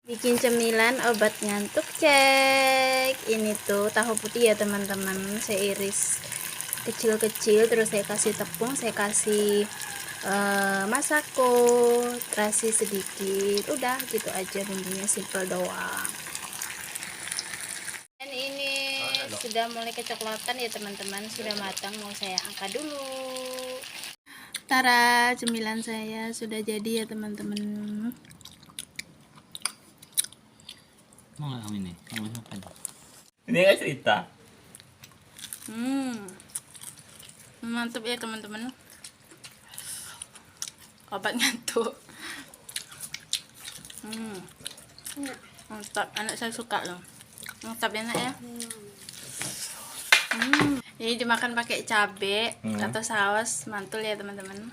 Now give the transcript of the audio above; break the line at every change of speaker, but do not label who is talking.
Bikin cemilan obat ngantuk cek. Ini tuh tahu putih ya teman-teman, saya iris kecil-kecil, terus saya kasih tepung, saya kasih masako terasi sedikit, udah gitu aja, bumbunya simple doang. Dan ini sudah mulai kecoklatan ya teman-teman, sudah matang, mau saya angkat dulu. Tara, cemilan saya sudah jadi ya teman-teman.
Mau nggak kamu ini? Kamu makan. Ini nggak cerita.
Mantap ya teman-teman. Obat ngantuk. Mantap, anak saya suka loh. Mantap, enak ya. Ini dimakan pakai cabai atau saus, mantul ya teman-teman.